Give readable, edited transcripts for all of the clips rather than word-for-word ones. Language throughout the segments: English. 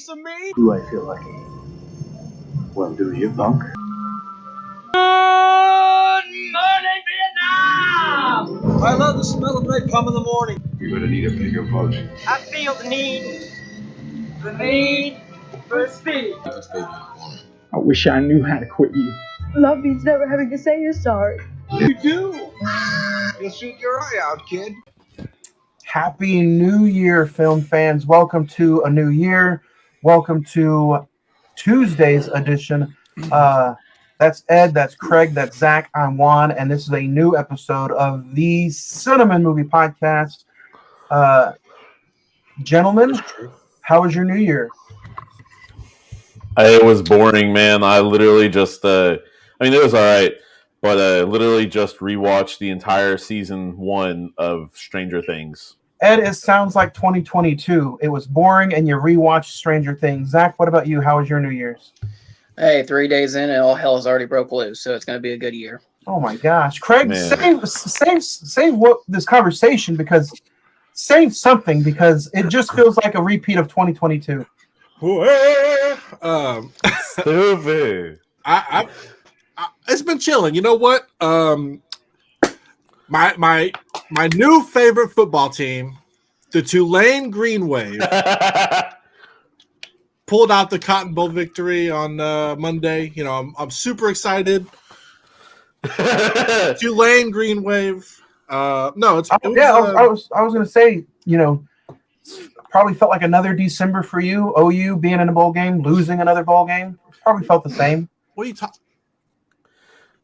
piece of me? Do I feel lucky? Well, do you, punk? Good morning, Vietnam! I love the smell of napalm in the morning. You're gonna need a bigger boat. I feel the need for speed. I wish I knew how to quit you. Love means never having to say you're sorry. You do. You'll shoot your eye out, kid. Happy New Year, film fans. Welcome to a new year. Welcome to Tuesday's edition. That's Ed, that's Craig, that's Zach, I'm Juan, and this is a new episode of the Cine-Men movie podcast. Gentlemen, how was your new year? It was boring, man. I literally just, it was all right, but I literally just rewatched the entire season 1 of Stranger Things. Ed, it sounds like 2022. It was boring, and you rewatched Stranger Things. Zach, what about you? How was your New Year's? Hey, 3 days in and all hell has already broke loose, so it's going to be a good year. Oh my gosh, Craig, Man. save what this conversation save something because it just feels like a repeat of 2022. Stupid. I it's been chilling. You know what? My new favorite football team, the Tulane Green Wave, pulled out the Cotton Bowl victory on Monday. You know, I'm super excited. Tulane Green Wave. I was gonna say, probably felt like another December for you. OU being in a bowl game, losing another bowl game, probably felt the same. What are you talking?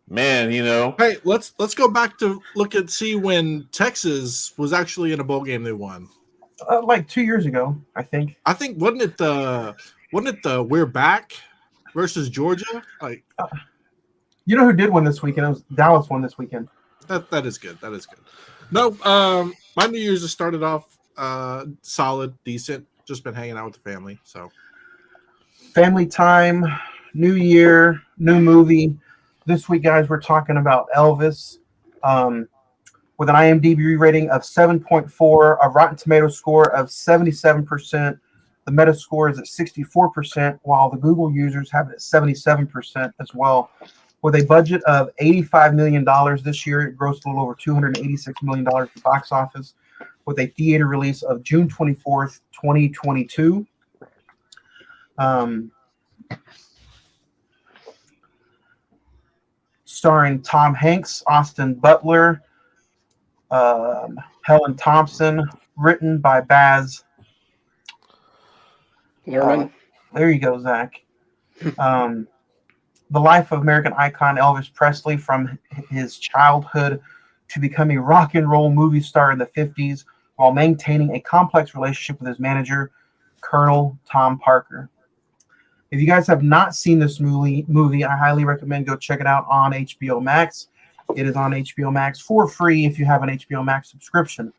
Man, Hey, let's go back to see when Texas was actually in a bowl game they won. Like 2 years ago, I think. I think wasn't it the We're Back versus Georgia? Like, you know who did win this weekend? It was Dallas won this weekend. That is good. That is good. No, my New Year's has started off solid, decent. Just been hanging out with the family. So, family time, new year, new movie. This week, guys, we're talking about Elvis with an IMDb rating of 7.4, a Rotten Tomatoes score of 77%. The Metascore is at 64%, while the Google users have it at 77% as well. With a budget of $85 million this year, it grossed a little over $286 million at the box office, with a theater release of June 24th, 2022. Starring Tom Hanks, Austin Butler, Helen Thompson, written by Baz Luhrmann. there you go, Zach. The life of American icon Elvis Presley, from his childhood to becoming a rock and roll movie star in the 50s, while maintaining a complex relationship with his manager, Colonel Tom Parker. If you guys have not seen this movie, I highly recommend go check it out on HBO Max. It is on HBO Max for free if you have an HBO Max subscription.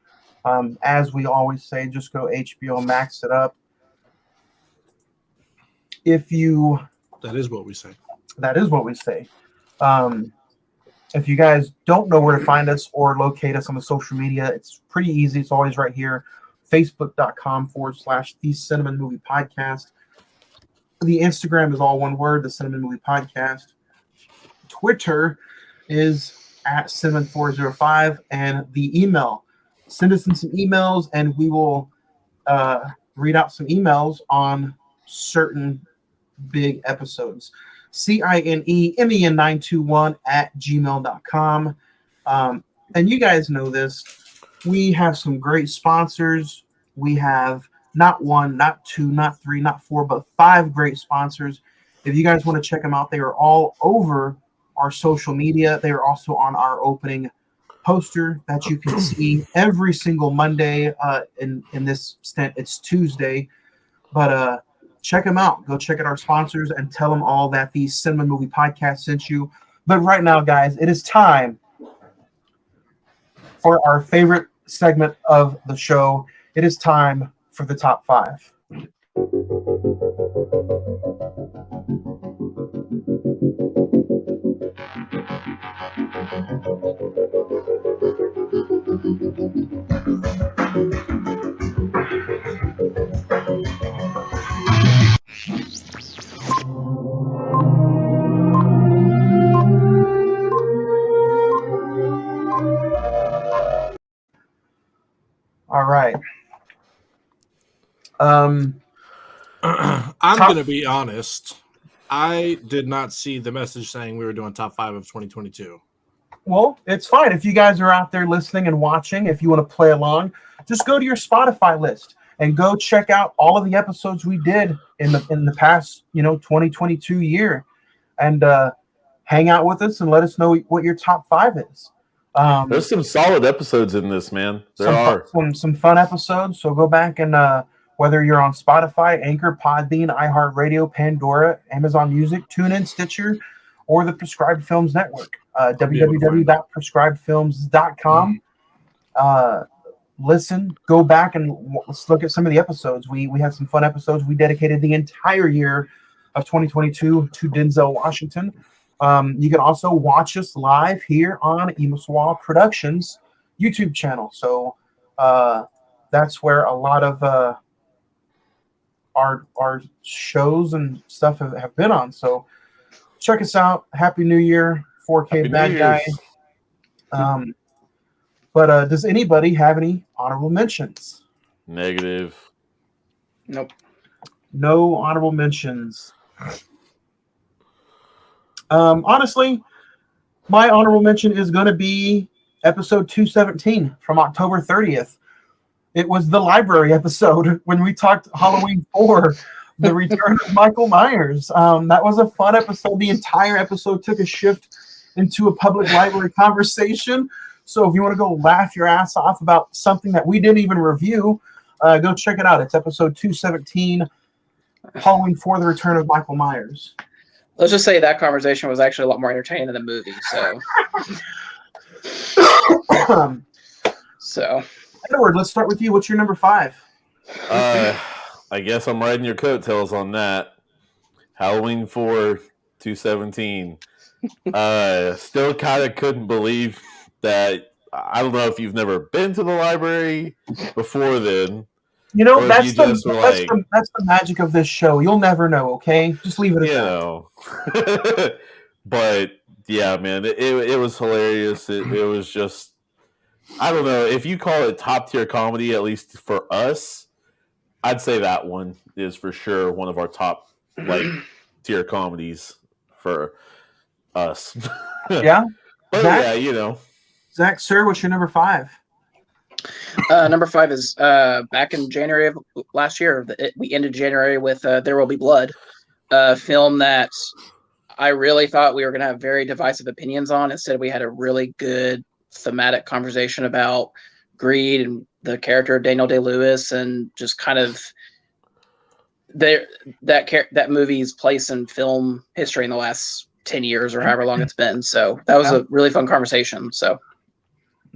As we always say, just go HBO Max it up. that is what we say. That is what we say. If you guys don't know where to find us or locate us on the social media, it's pretty easy. It's always right here. Facebook.com/The Cine-Men Movie Podcast. The Instagram is all one word, The Cine-Men Movie Podcast. Twitter is at Cine-Men405. And the email. Send us in some emails and we will read out some emails on certain big episodes. CINEMEN921@gmail.com. And you guys know this. We have some great sponsors. We have not one, not two, not three, not four, but 5 great sponsors. If you guys want to check them out, they are all over our social media. They are also on our opening poster that you can see every single Monday. In this stint, it's Tuesday. But check them out. Go check out our sponsors and tell them all that the Cine-Men Movie Podcast sent you. But right now, guys, it is time for our favorite segment of the show. It is time for the top 5. All right. I'm going to be honest. I did not see the message saying we were doing top 5 of 2022. Well, it's fine. If you guys are out there listening and watching, if you want to play along, just go to your Spotify list and go check out all of the episodes we did in the past, 2022 year, and hang out with us and let us know what your top 5 is. There's some solid episodes in this, man. There are some fun episodes. So go back and whether you're on Spotify, Anchor, Podbean, iHeartRadio, Pandora, Amazon Music, TuneIn, Stitcher, or the Prescribed Films Network, www.prescribedfilms.com. Listen, go back and let's look at some of the episodes. We had some fun episodes. We dedicated the entire year of 2022 to Denzel Washington. You can also watch us live here on Emaswa Productions YouTube channel. So that's where a lot of our shows and stuff have been on. So check us out. Happy New Year, 4K Happy Bad New Guy. Year's. But does anybody have any honorable mentions? Negative. Nope. No honorable mentions. Honestly, my honorable mention is going to be episode 217 from October 30th. It was the library episode when we talked Halloween 4, the return of Michael Myers. That was a fun episode. The entire episode took a shift into a public library conversation. So if you want to go laugh your ass off about something that we didn't even review, go check it out. It's episode 217, Halloween 4, the return of Michael Myers. Let's just say that conversation was actually a lot more entertaining than the movie. So, Edward, let's start with you. What's your number 5? I guess I'm riding your coattails on that. Halloween 4, 217. Still kind of couldn't believe that. I don't know if you've never been to the library before then. That's the magic of this show. You'll never know, okay? Just leave it at that. But, yeah, man, it was hilarious. It was just, I don't know. If you call it top-tier comedy, at least for us, I'd say that one is for sure one of our top, tier comedies for us. Yeah? But, Zach? yeah, Zach, sir, what's your number 5? Number 5 is back in January of last year. We ended January with There Will Be Blood, a film that I really thought we were going to have very divisive opinions on. Instead, we had a really good thematic conversation about greed and the character of Daniel Day-Lewis and just kind of that movie's place in film history in the last 10 years or however long it's been. So that was a really fun conversation. So.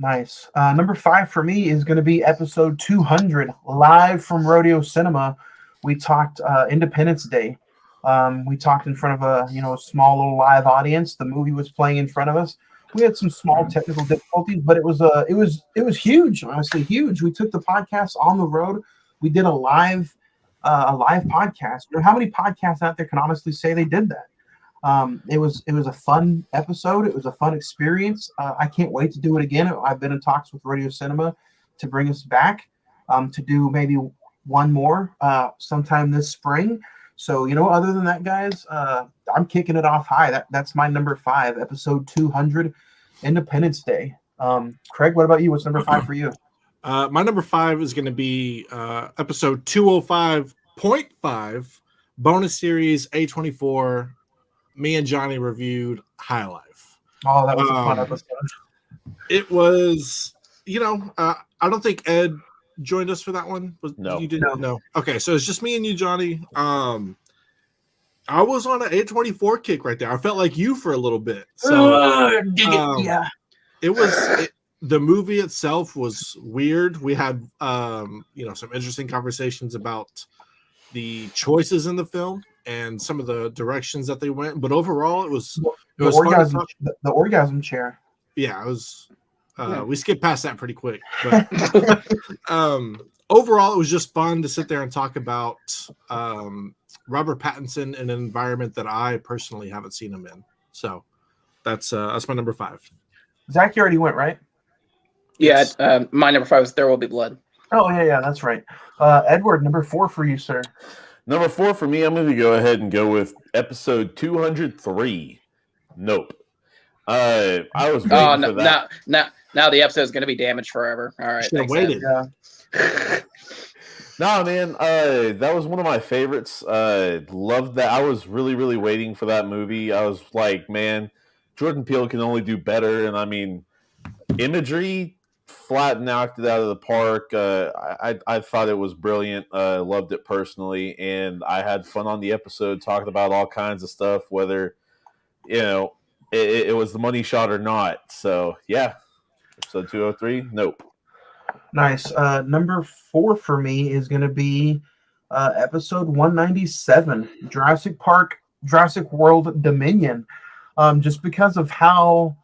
Nice. Number 5 for me is going to be episode 200, live from Rodeo Cinema. We talked Independence Day. We talked in front of a small little live audience. The movie was playing in front of us. We had some small technical difficulties, but it was huge. Honestly, huge. We took the podcast on the road. We did a live podcast. How many podcasts out there can honestly say they did that? It was a fun episode. It was a fun experience. I can't wait to do it again. I've been in talks with Radio Cinema to bring us back to do maybe one more sometime this spring. So, other than that, guys, I'm kicking it off high. That's my number 5, episode 200, Independence Day. Craig, what about you? What's number 5 for you? My number 5 is going to be episode 205.5, bonus series A24. Me and Johnny reviewed High Life. Oh, that was a fun episode. It was, I don't think Ed joined us for that one. No. You didn't? No. Okay, so it's just me and you, Johnny. I was on an A24 kick right there. I felt like you for a little bit. So, yeah. It was the movie itself was weird. We had, some interesting conversations about the choices in the film and some of the directions that they went, but overall it was the orgasm chair. Yeah, it was. We skipped past that pretty quick, but overall, it was just fun to sit there and talk about Robert Pattinson in an environment that I personally haven't seen him in. So that's my number 5. Zach, you already went, right? Yeah, Yes. my number 5 was There Will Be Blood. Oh, yeah, that's right. Edward, number 4 for you, sir. Number 4 for me, I'm going to go ahead and go with episode 203. Nope. I was waiting for that. Now the episode is going to be damaged forever. All right, Should have waited. Yeah. No, man, that was one of my favorites. Loved that. I was really, really waiting for that movie. I was like, man, Jordan Peele can only do better. And I mean, imagery, flat knocked it out of the park. I thought it was brilliant. Loved it personally, and I had fun on the episode talking about all kinds of stuff, whether it was the money shot or not. So yeah, episode 203. Nope. Nice. Number 4 for me is going to be episode 197, Jurassic World Dominion. Just because of how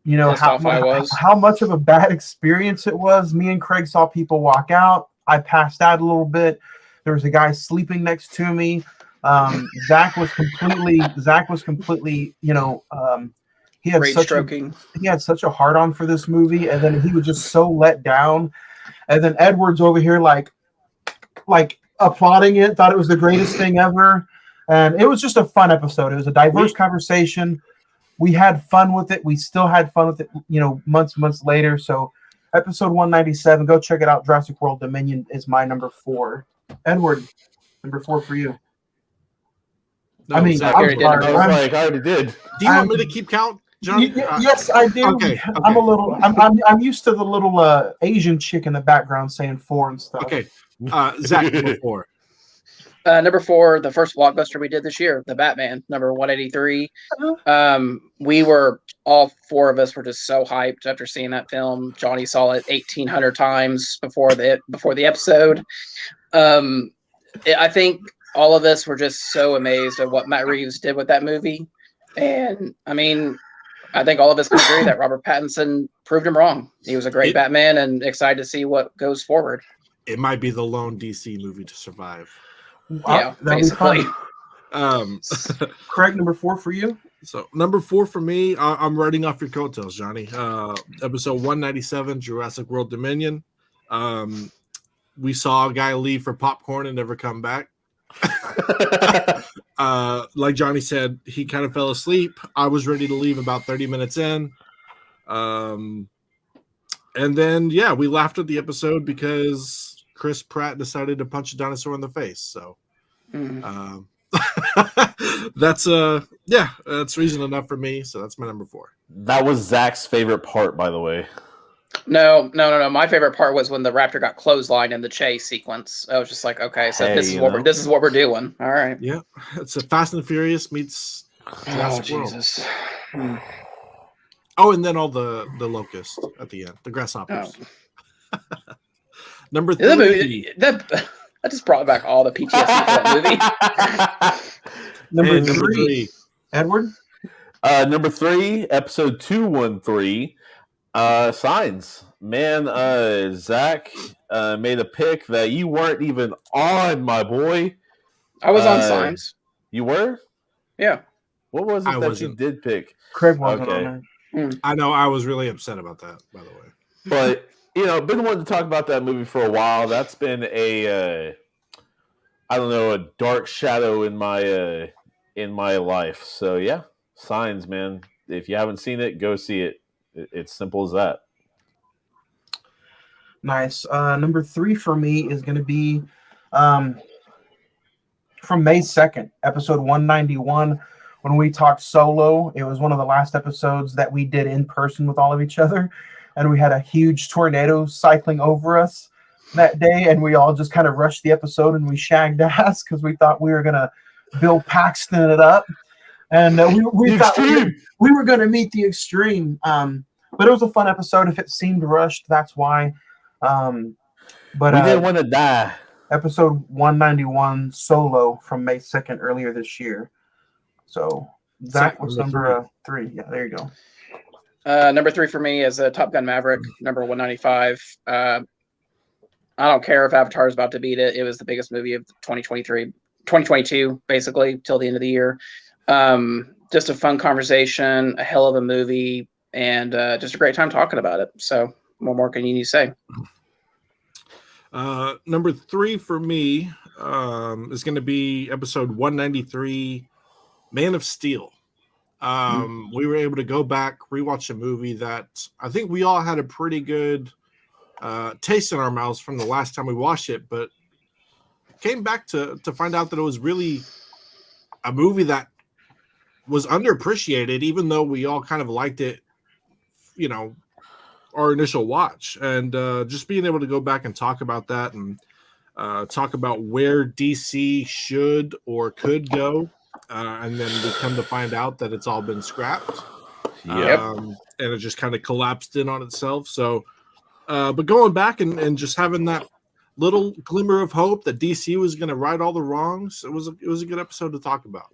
how much of a bad experience it was. Me and Craig saw people walk out. I passed out a little bit. There was a guy sleeping next to me. Zach was completely, he had such a hard on for this movie, and then he was just so let down. And then Edward's over here like applauding it, thought it was the greatest thing ever. And it was just a fun episode. It was a diverse conversation. We had fun with it. We still had fun with it, months later. So episode 197, go check it out. Jurassic World Dominion is my number 4. Edward, number 4 for you. No, I mean, Zach, I already did. Do you want me to keep count, John? Yes, I do. Okay. I'm used to the little Asian chick in the background saying 4 and stuff. Okay. Zach, number 4. Number 4, the first blockbuster we did this year, The Batman, number 183. We were, all 4 of us were just so hyped after seeing that film. Johnny saw it 1,800 times before the episode. I think all of us were just so amazed at what Matt Reeves did with that movie. And I mean, I think all of us can agree that Robert Pattinson proved him wrong. He was a great Batman, and excited to see what goes forward. It might be the lone DC movie to survive. Yeah, basically. Craig, number 4 for you. So number 4 for me, I'm writing off your coattails, Johnny. Episode 197, Jurassic World Dominion. We saw a guy leave for popcorn and never come back. Like Johnny said, he kind of fell asleep. I was ready to leave about 30 minutes in. And then, we laughed at the episode because Chris Pratt decided to punch a dinosaur in the face. So that's reason enough for me. So that's my number 4. That was Zach's favorite part, by the way. No. My favorite part was when the raptor got clotheslined in the chase sequence. I was just like, okay, so this is what we're doing. All right. Yeah, it's a Fast and Furious meets Jurassic World. Jesus. Oh, and then all the locusts at the end, the grasshoppers. Oh. Number 3. That just brought back all the PTSD for that movie. Number 3. Edward? Number 3, episode 213. Signs. Man, Zach made a pick that you weren't even on, my boy. I was on Signs. You were? Yeah. What was it that you did pick? Craig wasn't on there. I know. I was really upset about that, by the way. But, been wanting to talk about that movie for a while. That's been a dark shadow in my life. So, yeah, Signs, man. If you haven't seen it, go see it. It's simple as that. Nice. Number 3 for me is going to be from May 2nd, episode 191, when we talked Solo. It was one of the last episodes that we did in person with all of each other, and we had a huge tornado cycling over us that day, and we all just kind of rushed the episode and we shagged ass because we thought we were going to Bill Paxton it up. And we thought we were going to meet the extreme. But it was a fun episode. If it seemed rushed, that's why. But we didn't want to die. Episode 191, Solo, from May 2nd, earlier this year. So Zach was number 3. Yeah, there you go. Number 3 for me is Top Gun Maverick, number 195. I don't care if Avatar is about to beat it. It was the biggest movie of 2022, basically, till the end of the year. Just a fun conversation, a hell of a movie, and just a great time talking about it. So, what more can you say? Number 3 for me is going to be episode 193, Man of Steel. We were able to go back, rewatch a movie that I think we all had a pretty good taste in our mouths from the last time we watched it, but came back to find out that it was really a movie that was underappreciated, even though we all kind of liked it, you know, our initial watch. And just being able to go back and talk about that and talk about where DC should or could go. And then we come to find out that it's all been scrapped. And it just kind of collapsed in on itself. So, but going back and just having that little glimmer of hope that DC was going to right all the wrongs, it was a good episode to talk about.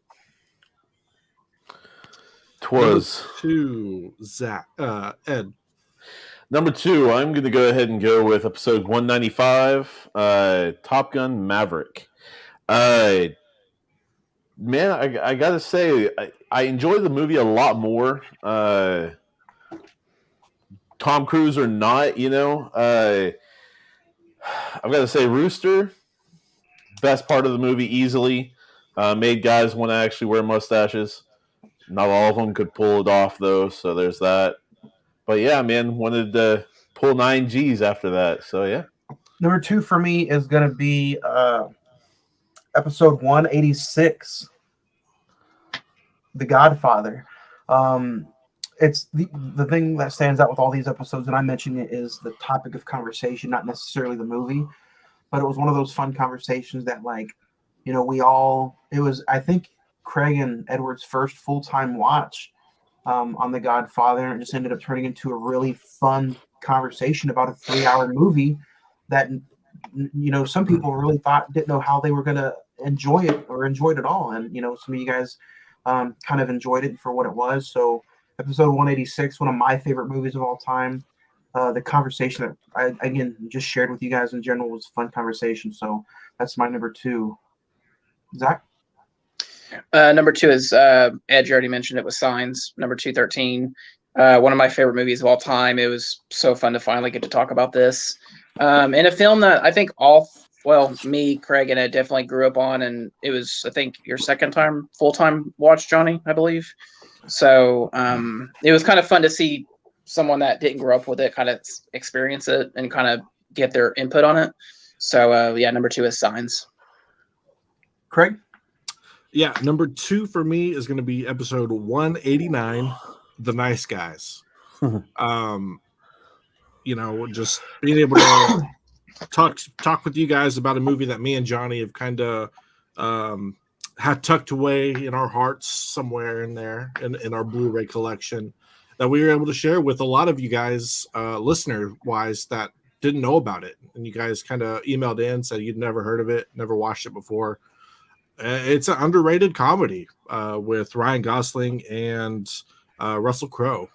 Twas. Number 2, Ed. Number 2, I'm going to go ahead and go with episode 195, Top Gun Maverick. Man, I got to say, I enjoyed the movie a lot more. Tom Cruise or not, you know. I've got to say, Rooster, best part of the movie easily. Made guys want to actually wear mustaches. Not all of them could pull it off, though, so there's that. But yeah, man, wanted to pull 9 Gs after that. So yeah. Number 2 for me is going to be episode 186, The Godfather. It's the thing that stands out with all these episodes, and I mentioned it, is the topic of conversation, not necessarily the movie, but it was one of those fun conversations that, like, you know, it was, I think, Craig and Edward's first full-time watch on The Godfather, and it just ended up turning into a really fun conversation about a 3-hour movie that, you know, some people really didn't know how they were going to enjoy it or enjoyed it all. And, you know, some of you guys kind of enjoyed it for what it was. So episode 186, one of my favorite movies of all time. The conversation that I, again, just shared with you guys in general was a fun conversation. So that's my number 2. Zach? Number 2 is Ed, you already mentioned it, was Signs. Number 213, one of my favorite movies of all time. It was so fun to finally get to talk about this. And a film that I think me, Craig, and Ed definitely grew up on, and it was, I think, your second time full-time watch, Johnny, I believe. So it was kind of fun to see someone that didn't grow up with it kind of experience it and kind of get their input on it. So yeah, number 2 is Signs. Craig? Yeah, number 2 for me is going to be episode 189, The Nice Guys. You know, just being able to talk with you guys about a movie that me and Johnny have kind of had tucked away in our hearts somewhere in there in our Blu-ray collection, that we were able to share with a lot of you guys, listener-wise, that didn't know about it. And you guys kind of emailed in, said you'd never heard of it, never watched it before. It's an underrated comedy with Ryan Gosling and Russell Crowe.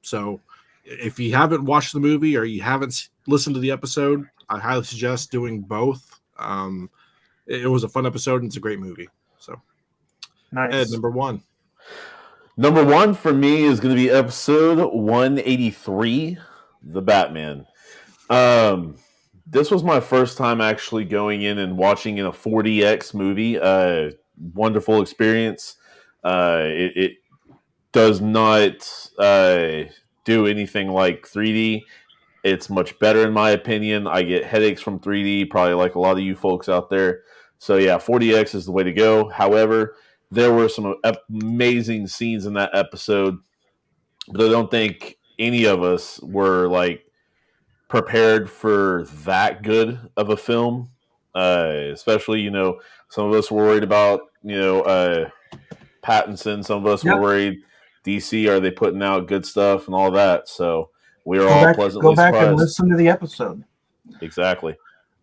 So if you haven't watched the movie or you haven't listened to the episode, I highly suggest doing both. It was a fun episode and it's a great movie. So, Nice. Ed, number 1. Number 1 for me is going to be episode 183, The Batman. This was my first time actually going in and watching in a 4DX movie. Wonderful experience. It does not do anything like 3D. It's much better in my opinion. I get headaches from 3D, probably like a lot of you folks out there. So yeah, 4DX is the way to go. However, there were some amazing scenes in that episode, but I don't think any of us were like prepared for that good of a film. Especially, you know, some of us were worried about, you know, Pattinson. Some of us were worried, DC, are they putting out good stuff and all that? So we are all pleasantly surprised. Go back and listen to the episode. Exactly.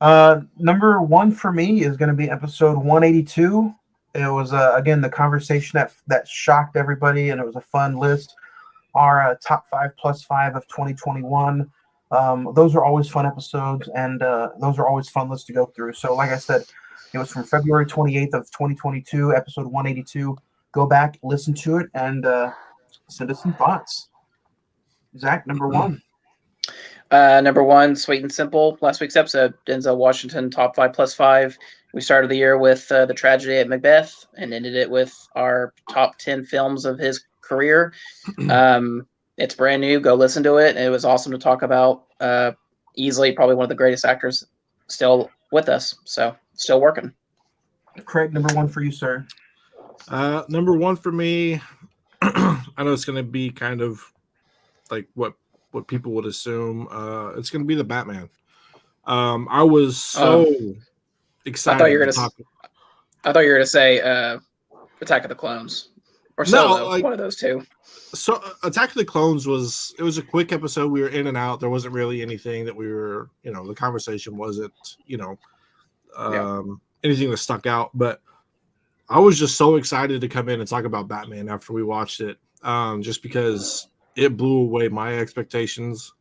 Number 1 for me is going to be episode 182. It was, again, the conversation that shocked everybody, and it was a fun list. Our top 5 plus 5 of 2021. Those are always fun episodes, and those are always fun lists to go through. So, like I said, it was from February 28th of 2022, episode 182. Go back, listen to it, and send us some thoughts. Zach, number one. Number one, Sweet and Simple. Last week's episode, Denzel Washington, top 5+5. We started the year with The Tragedy at Macbeth and ended it with our top 10 films of his career. It's brand new. Go listen to it. It was awesome to talk about. Easily probably one of the greatest actors still with us. So still working. Craig, number one for you, sir. Number one for me, I know it's going to be kind of like what people would assume. It's going to be the Batman. I was so excited. I thought you were going to say Attack of the Clones or Solo, one of those two. So Attack of the Clones was a quick episode. We were in and out. There wasn't really anything that we were, the conversation wasn't, anything that stuck out. But I was just so excited to come in and talk about Batman after we watched it, just because it blew away my expectations.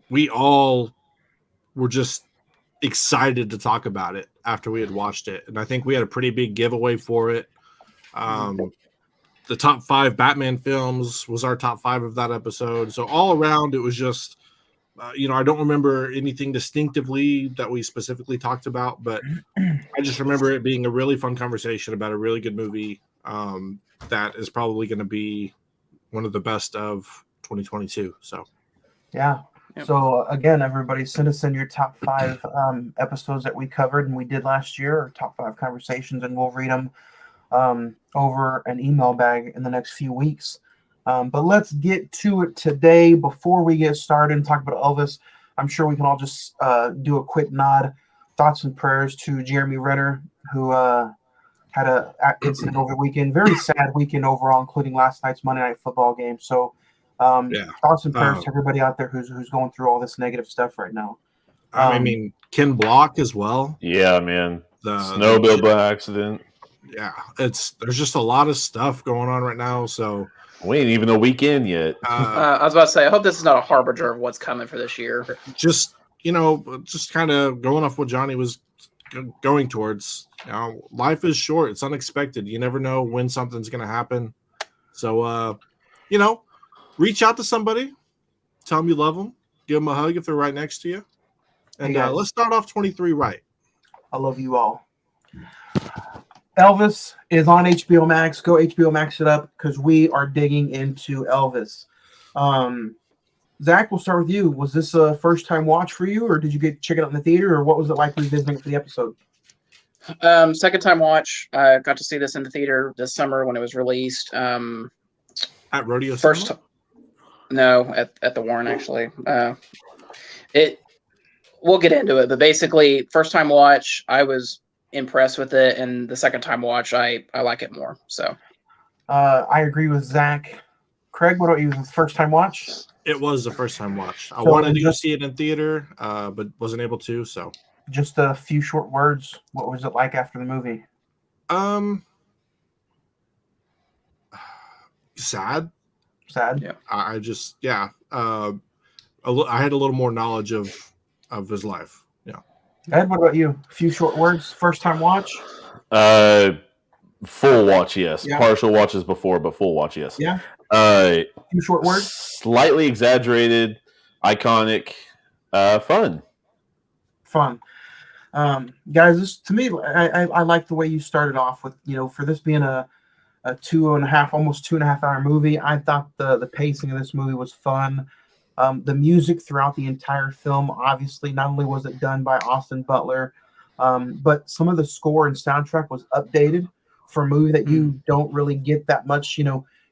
We all were just excited to talk about it after we had watched it. And I think we had a pretty big giveaway for it. The top 5 Batman films was our top 5 of that episode. So all around, it was just, I don't remember anything distinctively that we specifically talked about, but I just remember it being a really fun conversation about a really good movie that is probably going to be one of the best of 2022. So, yeah. So again, everybody, send us in your top 5 episodes that we covered and we did last year, or top 5 conversations, and we'll read them over an email bag in the next few weeks. But let's get to it today. Before we get started and talk about Elvis, I'm sure we can all just do a quick nod, thoughts and prayers to Jeremy Renner, who had an incident over the weekend. Very sad weekend overall, including last night's Monday Night Football game. So thoughts and prayers to everybody out there who's going through all this negative stuff right now. I mean, Ken Block as well. Yeah, man. The snowmobile accident. Yeah, there's just a lot of stuff going on right now. So we ain't even a weekend yet. I was about to say, I hope this is not a harbinger of what's coming for this year. Just kind of going off what Johnny was going towards. Life is short. It's unexpected. You never know when something's going to happen. So, reach out to somebody, tell them you love them, give them a hug if they're right next to you. And let's start off 23 right. I love you all. Elvis is on HBO Max. Go HBO Max it up because we are digging into Elvis. Zach, we'll start with you. Was this a first-time watch for you, or did you check it out in the theater, or what was it like revisiting for the episode? Second time watch. I got to see this in the theater this summer when it was released. At Rodeo first Cinema? No, at the Warren, actually. We'll get into it, but basically, first time watch, I was impressed with it, and the second time watch, I like it more. So I agree with Zach. Craig, what about you? First time watch? It was the first time watch. I wanted to go see it in theater, but wasn't able to. So just a few short words. What was it like after the movie? Sad. Yeah. I had a little more knowledge of his life. Yeah. Ed, what about you? A few short words. First time watch? Full watch, yes. Yeah. Partial watches before, but full watch, yes. Yeah. A few short words? Slightly exaggerated, iconic, fun. Guys, this to me, I like the way you started off with, for this being a 2.5, almost 2.5 hour movie. I thought the pacing of this movie was fun. The music throughout the entire film, obviously, not only was it done by Austin Butler, but some of the score and soundtrack was updated for a movie that you don't really get that much.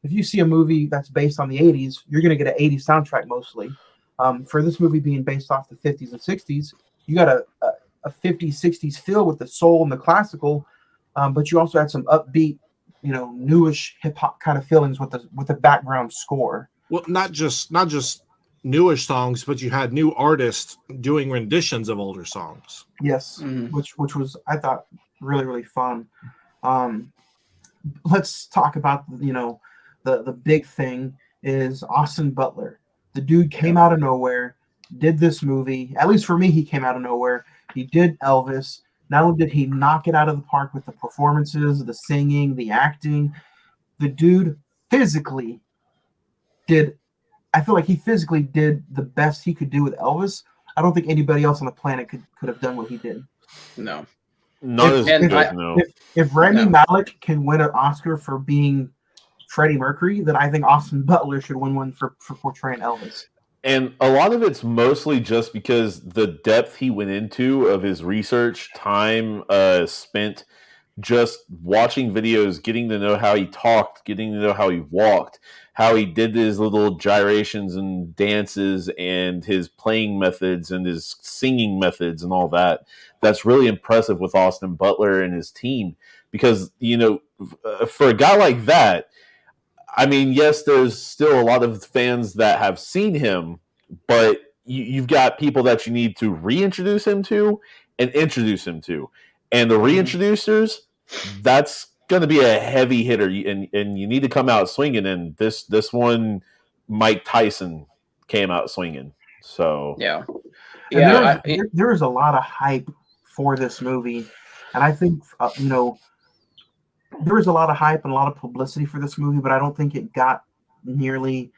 If you see a movie that's based on the 80s, you're going to get an 80s soundtrack mostly. For this movie being based off the 50s and 60s, you got a 50s, 60s feel with the soul and the classical, but you also had some upbeat, newish hip hop kind of feelings with the background score. Well, not just newish songs, but you had new artists doing renditions of older songs. Yes, which was, I thought, really, really fun. Let's talk about the big thing is Austin Butler. The dude came out of nowhere, did this movie. At least for me, he came out of nowhere. He did Elvis. Not only did he knock it out of the park with the performances, the singing, the acting, the dude physically did. I feel like he physically did the best he could do with Elvis. I don't think anybody else on the planet could have done what he did. No. Not as good, no. If Rami Malek can win an Oscar for being Freddie Mercury, then I think Austin Butler should win one for portraying Elvis. And a lot of it's mostly just because the depth he went into of his research, time spent just watching videos, getting to know how he talked, getting to know how he walked, how he did his little gyrations and dances and his playing methods and his singing methods and all that. That's really impressive with Austin Butler and his team because, for a guy like that, I mean, yes, there's still a lot of fans that have seen him, but you've got people that you need to reintroduce him to and introduce him to. And the reintroducers, that's going to be a heavy hitter, and you need to come out swinging. And this one, Mike Tyson came out swinging. So there was a lot of hype for this movie, and I think there was a lot of hype and a lot of publicity for this movie, but I don't think it got nearly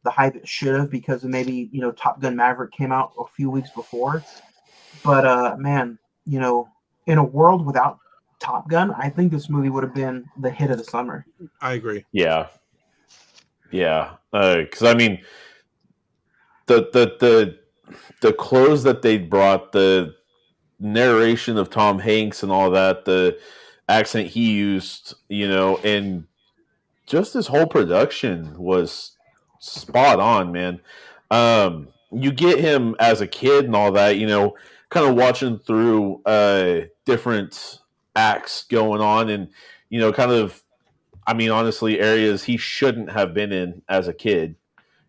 the hype it should have because maybe Top Gun Maverick came out a few weeks before. But man, in a world without Top Gun, I think this movie would have been the hit of the summer. I agree. Yeah. Because I mean, the clothes that they brought, the narration of Tom Hanks and all that, the accent he used, and just this whole production was spot on, man. You get him as a kid and all that, kind of watching through different acts going on and, kind of, I mean, honestly, areas he shouldn't have been in as a kid,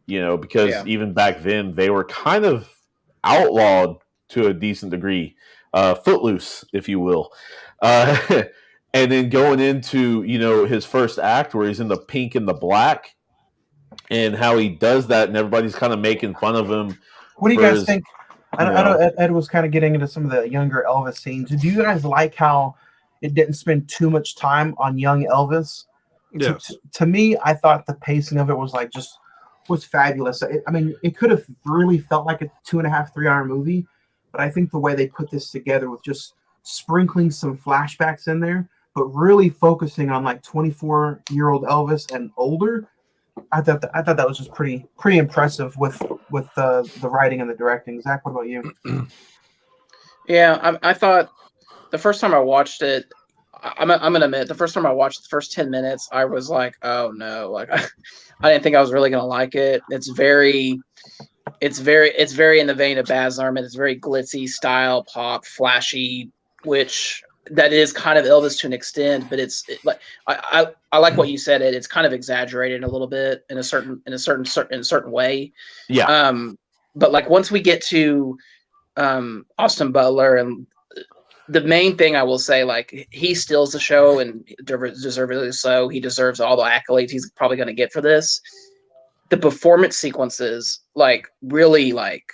because even back then they were kind of outlawed to a decent degree, footloose, if you will. And then going into, his first act where he's in the pink and the black and how he does that and everybody's kind of making fun of him. What do you guys think? I know Ed was kind of getting into some of the younger Elvis scenes. Do you guys like how it didn't spend too much time on young Elvis? Yes. To me, I thought the pacing of it was fabulous. I mean, it could have really felt like a 2.5, 3 hour movie, but I think the way they put this together with just sprinkling some flashbacks in there, but really focusing on like 24-year-old Elvis and older, I thought that was just pretty impressive with the writing and the directing. Zach, what about you? Yeah, I thought the first time I watched it, I'm gonna admit, the first time I watched the first 10 minutes, I was like, oh no, like I didn't think I was really gonna like it. It's very in the vein of Baz Luhrmann. It's very glitzy style, pop, flashy, which that is kind of Elvis to an extent, but like I like what you said. It's kind of exaggerated a little bit in a certain way. Yeah. But like once we get to Austin Butler, and the main thing I will say, like he steals the show and deservedly so. He deserves all the accolades he's probably going to get for this. The performance sequences like really like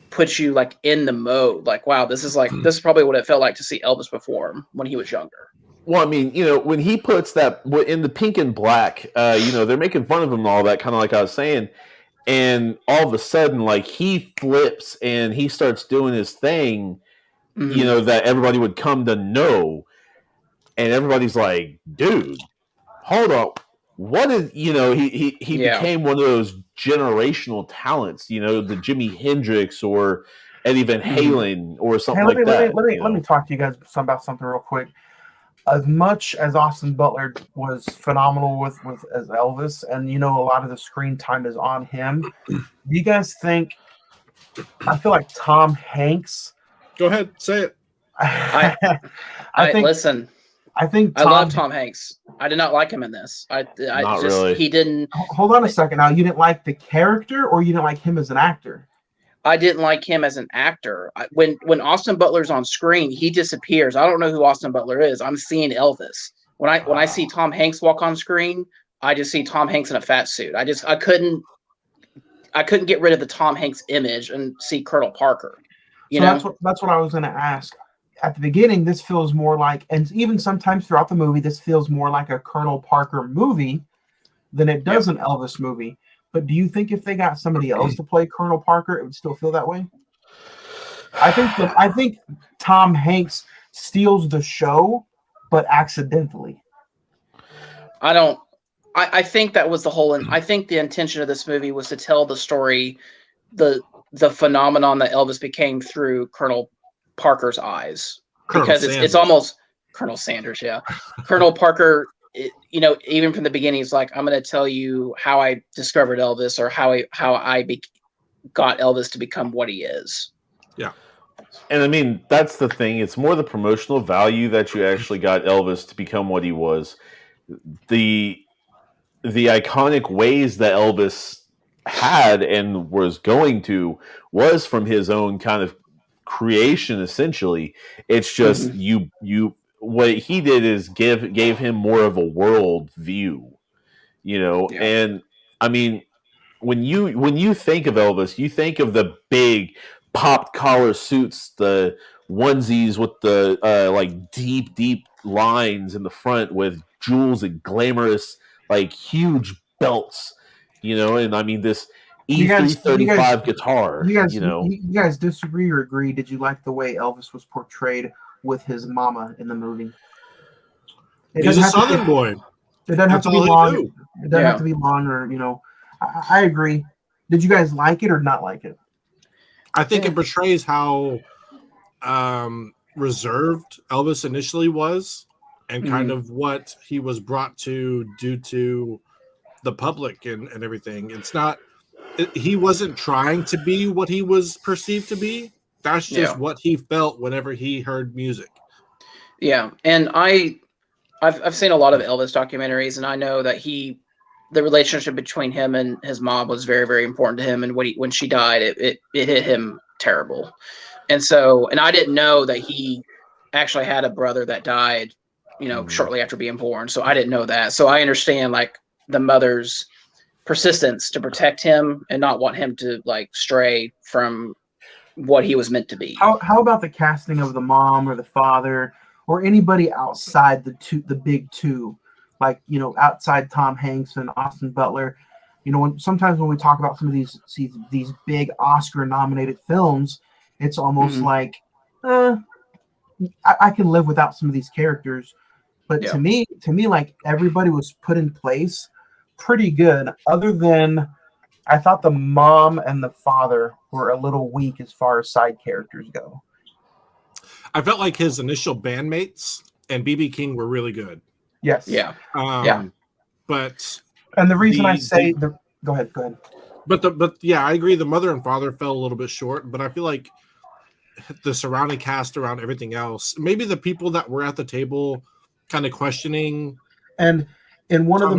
puts you like in the mode. Like, wow, this is probably what it felt like to see Elvis perform when he was younger. Well, I mean, when he puts that in the pink and black, they're making fun of him and all that, kind of like I was saying. And all of a sudden, like he flips and he starts doing his thing, that everybody would come to know. And everybody's like, dude, hold up. What is, he became one of those generational talents, the Jimi Hendrix or Eddie Van Halen or something like that. Let me talk to you guys about something real quick. As much as Austin Butler was phenomenal with as Elvis, and a lot of the screen time is on him, do you guys think? I feel like Tom Hanks. Go ahead, say it. I love Tom Hanks. I did not like him in this. Really. He didn't. Hold on a second. Now, you didn't like the character, or you didn't like him as an actor? I didn't like him as an actor. When Austin Butler's on screen, he disappears. I don't know who Austin Butler is. I'm seeing Elvis. When I see Tom Hanks walk on screen, I just see Tom Hanks in a fat suit. I couldn't get rid of the Tom Hanks image and see Colonel Parker. You So know? that's what I was going to ask. At the beginning, this feels more like, and even sometimes throughout the movie, this feels more like a Colonel Parker movie than it does an Elvis movie. But do you think if they got somebody else to play Colonel Parker, it would still feel that way? I think Tom Hanks steals the show, but accidentally. I think that was the whole. I think the intention of this movie was to tell the story, the phenomenon that Elvis became through Colonel Parker's eyes, because it's almost Colonel Sanders, yeah. Colonel Parker, even from the beginning, he's like, I'm going to tell you how I discovered Elvis, or how I got Elvis to become what he is. Yeah. And I mean, that's the thing. It's more the promotional value that you actually got Elvis to become what he was. The iconic ways that Elvis had and was going to was from his own kind of creation, essentially. It's just you what he did is gave him more of a world view, and I mean, when you think of Elvis, you think of the big popped collar suits, the onesies with the like deep lines in the front with jewels and glamorous, like huge belts, and I mean this E335 guitar. You guys disagree or agree? Did you like the way Elvis was portrayed with his mama in the movie? He's a Southern boy. It doesn't have to be long. It doesn't have to be long, or I agree. Did you guys like it or not like it? I think it portrays how reserved Elvis initially was, and kind of what he was brought to due to the public and everything. It's not. He wasn't trying to be what he was perceived to be. That's just what he felt whenever he heard music. Yeah, and I've seen a lot of Elvis documentaries, and I know that the relationship between him and his mom was very, very important to him. And when she died, it hit him terrible. And I didn't know that he actually had a brother that died, shortly after being born. So I didn't know that. So I understand like the mother's persistence to protect him and not want him to like stray from what he was meant to be. How about the casting of the mom or the father or anybody outside the big two, like outside Tom Hanks and Austin Butler? Sometimes when we talk about some of these big Oscar nominated films, it's almost like I can live without some of these characters. But to me, like everybody was put in place pretty good, other than I thought the mom and the father were a little weak as far as side characters go. I felt like his initial bandmates and B.B. King were really good. Yes. Yeah. But and the reason go ahead. But yeah, I agree. The mother and father fell a little bit short, but I feel like the surrounding cast around everything else, maybe the people that were at the table kind of questioning. And in one of the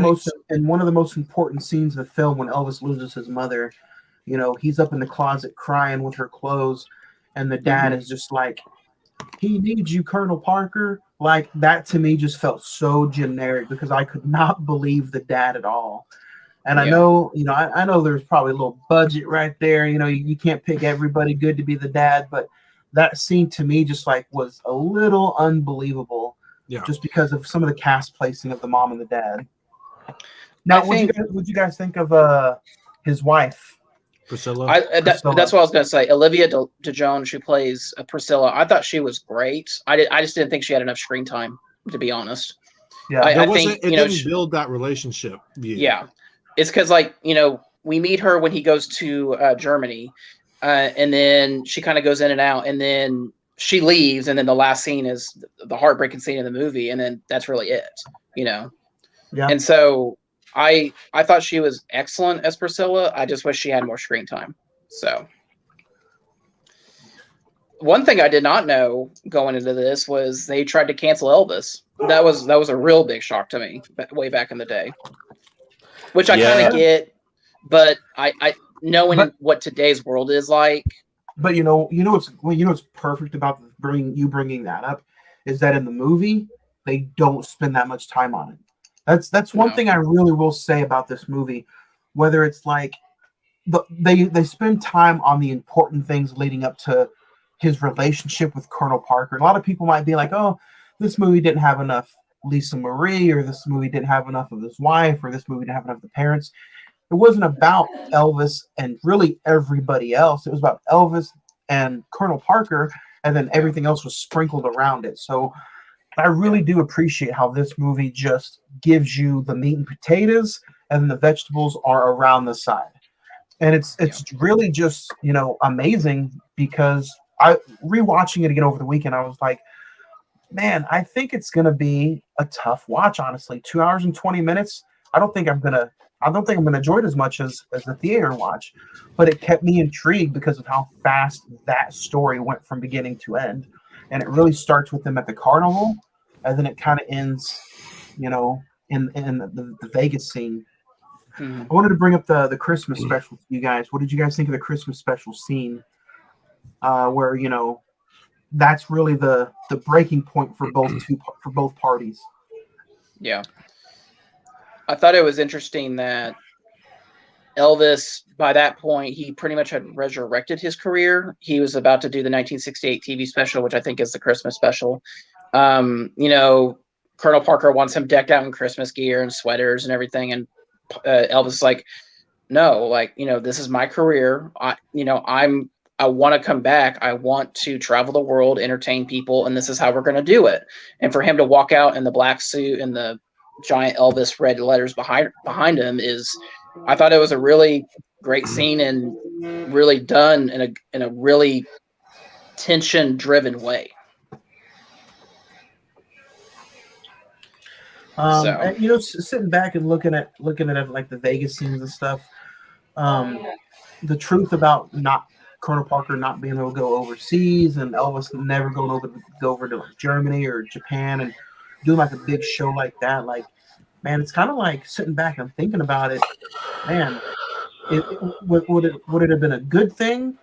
most important scenes of the film, when Elvis loses his mother, he's up in the closet crying with her clothes, and the dad is just like, he needs you, Colonel Parker. Like that to me just felt so generic, because I could not believe the dad at all. And I know, I know there's probably a little budget right there. You can't pick everybody good to be the dad, but that scene to me just like was a little unbelievable. Yeah. Just because of some of the cast placing of the mom and the dad. Now, what you guys think of his wife, Priscilla? That's what I was going to say. Olivia DeJones, who plays Priscilla, I thought she was great. I just didn't think she had enough screen time, to be honest. Yeah, I think it didn't build that relationship. Yeah, it's because we meet her when he goes to Germany, and then she kind of goes in and out, and then she leaves, and then the last scene is the heartbreaking scene in the movie, and then that's really it, Yeah. And so I thought she was excellent as Priscilla. I just wish she had more screen time. So one thing I did not know going into this was they tried to cancel Elvis. That was a real big shock to me way back in the day, which I kind of get, but I knowing what today's world is like. But what's perfect about bringing that up is that in the movie they don't spend that much time on it. That's one No. thing I really will say about this movie. Whether it's like they spend time on the important things leading up to his relationship with Colonel Parker. A lot of people might be like, "Oh, this movie didn't have enough Lisa Marie, or this movie didn't have enough of his wife, or this movie didn't have enough of the parents." It wasn't about Elvis and really everybody else. It was about Elvis and Colonel Parker, and then everything else was sprinkled around it. So I really do appreciate how this movie just gives you the meat and potatoes, and the vegetables are around the side. And it's really just, amazing, because I rewatching it again over the weekend, I was like, man, I think it's gonna be a tough watch, honestly. 2 hours and 20 minutes. I don't think I'm gonna enjoy it as much as the theater watch, but it kept me intrigued because of how fast that story went from beginning to end. And it really starts with them at the carnival, and then it kind of ends, in the Vegas scene. Mhm. I wanted to bring up the Christmas special to you guys. What did you guys think of the Christmas special scene? Where that's really the breaking point for both parties. Yeah. I thought it was interesting that Elvis, by that point, he pretty much had resurrected his career. He was about to do the 1968 TV special, which I think is the Christmas special. Colonel Parker wants him decked out in Christmas gear and sweaters and everything. And Elvis is like, no, this is my career. I want to come back. I want to travel the world, entertain people, and this is how we're going to do it. And for him to walk out in the black suit and the giant Elvis red letters behind him I thought it was a really great scene, and really done in a really tension driven way. Sitting back and looking at it, like the Vegas scenes and stuff. The truth about not Colonel Parker not being able to go overseas, and Elvis never go over to like Germany or Japan and doing like a big show like that. Like, man, it's kind of like sitting back and thinking about it. Man, would it have been a good thing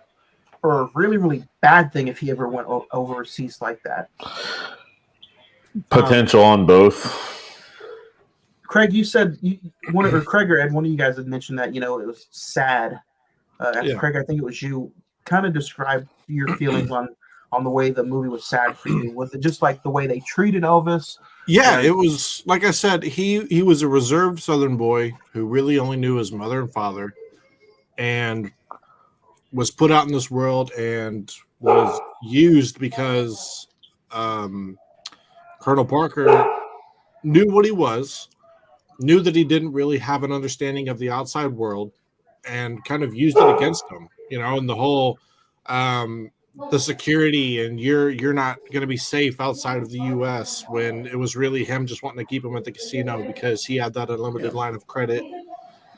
or a really, really bad thing if he ever went overseas like that? Potential on both. Craig, you said Craig or Ed, one of you guys had mentioned that it was sad. Craig, I think it was you. Kind of describe your feelings on the way the movie was sad for you. Was it just like the way they treated Elvis? Yeah, it was like I said. He was a reserved Southern boy who really only knew his mother and father, and was put out in this world and was used because Colonel Parker knew what he was, knew that he didn't really have an understanding of the outside world, and kind of used it against him, and the whole the security, and you're not going to be safe outside of the U.S., when it was really him just wanting to keep him at the casino because he had that unlimited line of credit.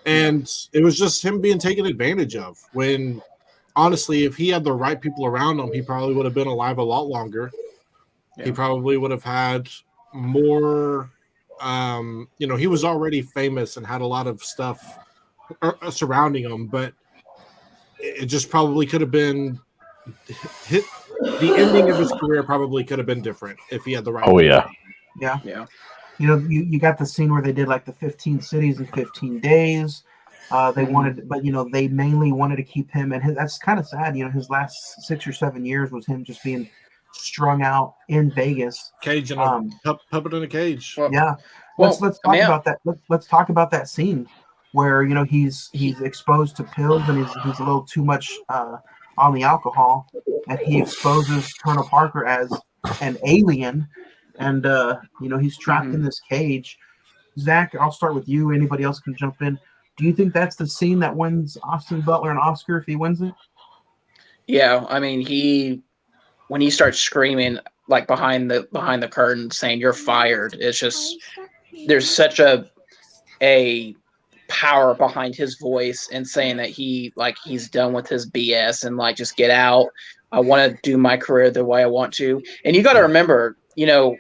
And it was just him being taken advantage of, when honestly, if he had the right people around him, he probably would have been alive a lot longer. Yeah. He probably would have had more, he was already famous and had a lot of stuff surrounding him, but it just probably could have been the ending of his career probably could have been different if he had the right. Oh, yeah. Yeah. You got the scene where they did like the 15 cities in 15 days. They wanted, but they mainly wanted to keep him, and that's kind of sad. His last 6 or 7 years was him just being strung out in Vegas, cage and a puppet in a cage. Let's talk about that. Let's talk about that scene where he's exposed to pills, and he's a little too much on the alcohol, and he exposes Colonel Parker as an alien, and he's trapped in this cage. Zach, I'll start with you. Anybody else can jump in. Do you think that's the scene that wins Austin Butler an Oscar if he wins it? Yeah, I mean, when he starts screaming like behind the curtain saying "you're fired," it's just there's such a power behind his voice, and saying that he's done with his BS and just get out. I want to do my career the way I want to. And you got to remember, the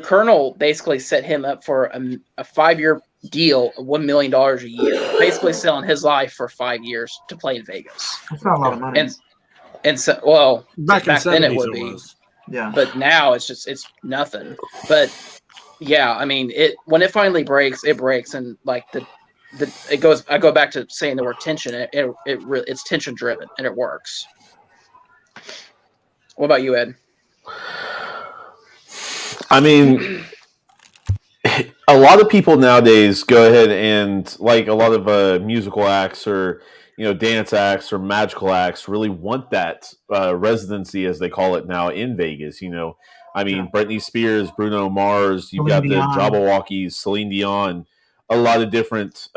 Colonel basically set him up for a 5-year deal of $1 million a year, basically selling his life for 5 years to play in Vegas. That's not a lot of money. And so, well, back then it would be. Yeah. But now it's nothing. But Yeah, I mean, when it finally breaks, it breaks, and like it goes. I go back to saying the word tension. It's tension driven, and it works. What about you, Ed? I mean, a lot of people nowadays go ahead and like a lot of musical acts or dance acts or magical acts really want that residency, as they call it now, in Vegas. I mean, Britney Spears, Bruno Mars, you've Celine got the Dion. Jabberwockies, Celine Dion, a lot of different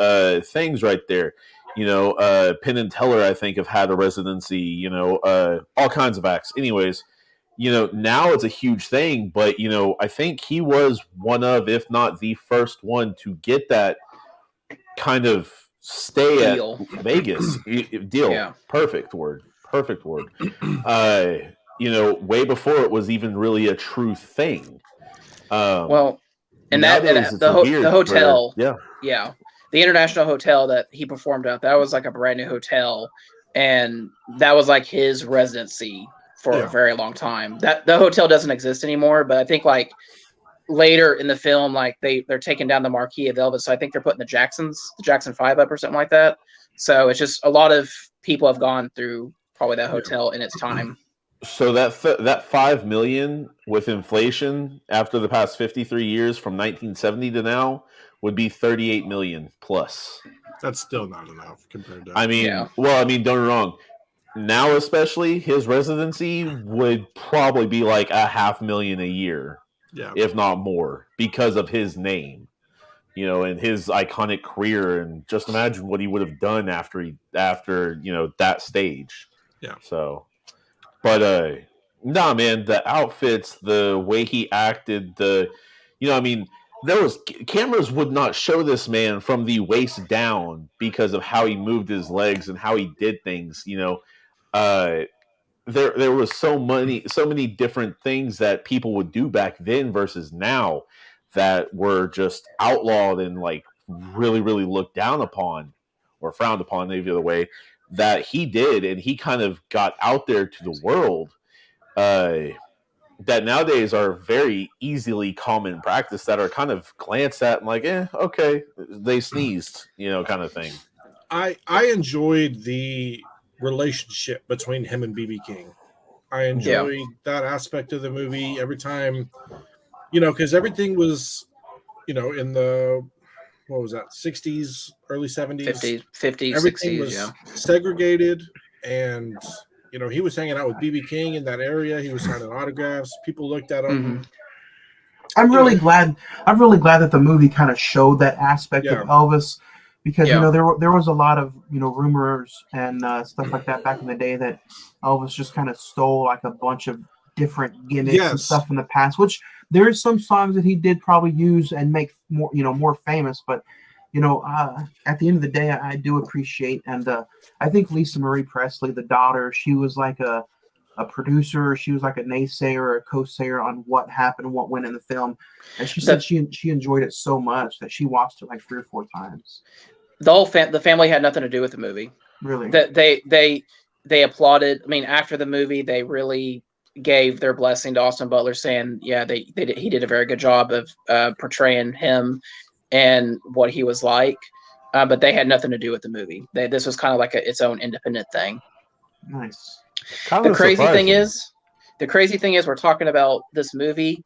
things right there. Penn and Teller, I think, have had a residency. All kinds of acts. Anyways, now it's a huge thing, but I think he was one of, if not the first one to get that kind of stay Deal. at Vegas deal. Yeah. Perfect word. Way before it was even really a true thing. Well, and nowadays it's the hotel, yeah, the international hotel that he performed at, that was like a brand new hotel, and that was like his residency for a very long time. That the hotel doesn't exist anymore, but I think like later in the film, like they're taking down the marquee of Elvis, so I think they're putting the Jackson 5 up or something like that. So it's just a lot of people have gone through probably that hotel in its time. So that 5 million with inflation after the past 53 years from 1970 to now would be 38 million plus. That's still not enough compared to. I mean, don't get me wrong. Now, especially, his residency would probably be like $500,000 a year, if not more, because of his name, and his iconic career. And just imagine what he would have done after that stage. Yeah. So, but nah, man, the outfits, the way he acted, there was cameras would not show this man from the waist down because of how he moved his legs and how he did things. There was so many different things that people would do back then versus now that were just outlawed and like really, really looked down upon or frowned upon, maybe the other way, that he did, and he kind of got out there to the world. That nowadays are very easily common practice that are kind of glanced at and like, okay, they sneezed, kind of thing. I enjoyed the relationship between him and BB King. I enjoyed that aspect of the movie every time, because everything was, in the, what was that, 60s, early 70s? 50s, everything 60s, was segregated, and, he was hanging out with BB King in that area. He was signing autographs. People looked at him. Mm-hmm. I'm really glad that the movie kind of showed that aspect of Elvis, because there was a lot of rumors and stuff like that back in the day that Elvis just kind of stole like a bunch of different gimmicks and stuff in the past, which there is some songs that he did probably use and make more more famous, but at the end of the day, I do appreciate, and I think Lisa Marie Presley, the daughter, she was like a producer. She was like a naysayer or a co-sayer on what happened, what went in the film, and she said she enjoyed it so much that she watched it like 3 or 4 times. The family had nothing to do with the movie. Really, that they applauded. I mean, after the movie, they really gave their blessing to Austin Butler, saying, he did a very good job of portraying him and what he was like. But they had nothing to do with the movie. This was kind of like its own independent thing. Nice. The crazy thing is, we're talking about this movie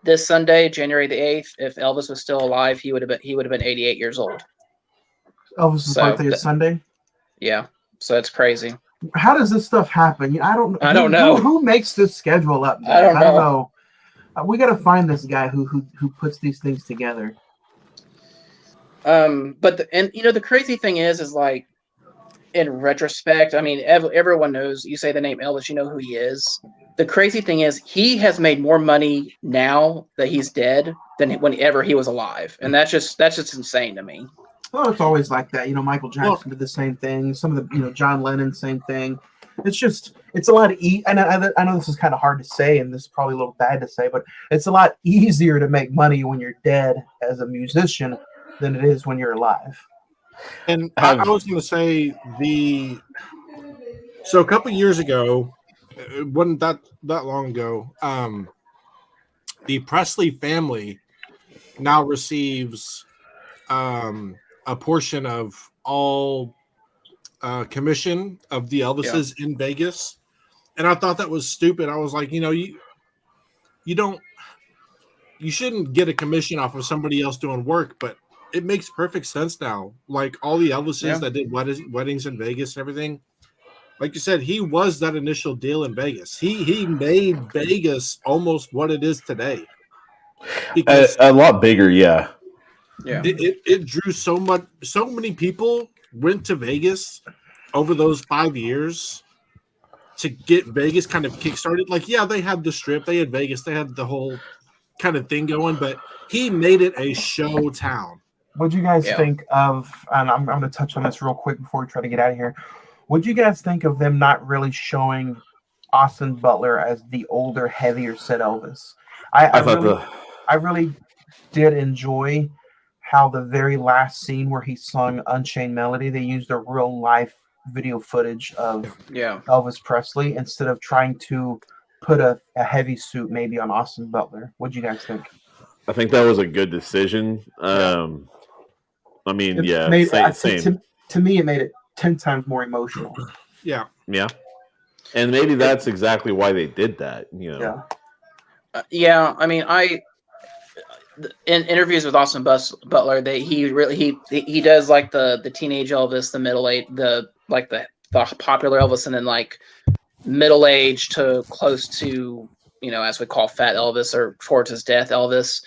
this Sunday, January the 8th. If Elvis was still alive, he would have been 88 years old. Elvis's birthday is Sunday. Yeah, so it's crazy. How does this stuff happen? I don't know. Who makes this schedule up? I don't know. We got to find this guy who puts these things together. But the crazy thing is like, in retrospect, I mean, everyone knows. You say the name Elvis, you know who he is. The crazy thing is, he has made more money now that he's dead than whenever he was alive, and that's just insane to me. Well, it's always like that. Michael Jackson did the same thing. Some of the John Lennon, same thing. It's a lot of and I know this is kind of hard to say, and this is probably a little bad to say, but it's a lot easier to make money when you're dead as a musician than it is when you're alive. And I was going to say so a couple years ago, it wasn't that long ago, the Presley family now receives a portion of all commission of the Elvises in Vegas. And I thought that was stupid. I was like, you shouldn't get a commission off of somebody else doing work, but it makes perfect sense now. Like all the Elvises that did weddings in Vegas and everything. Like you said, he was that initial deal in Vegas. He made Vegas almost what it is today. Because a lot bigger, yeah. It drew so many people went to Vegas over those 5 years to get Vegas kind of kickstarted. Like, yeah, they had the Strip, they had Vegas, they had the whole kind of thing going, but he made it a show town. What'd you guys think of, and I'm going to touch on this real quick before we try to get out of here. What'd you guys think of them not really showing Austin Butler as the older, heavier set Elvis? I really did enjoy how the very last scene where he sung Unchained Melody, they used a real life video footage of Elvis Presley instead of trying to put a heavy suit maybe on Austin Butler. What'd you guys think? I think that was a good decision. I mean, same. To me, it made it 10 times more emotional. Yeah. And maybe that's exactly why they did that, I mean, in interviews with Austin Butler, he does like the teenage Elvis, the middle age, the popular Elvis, and then like middle age to close to as we call fat Elvis or towards his death Elvis.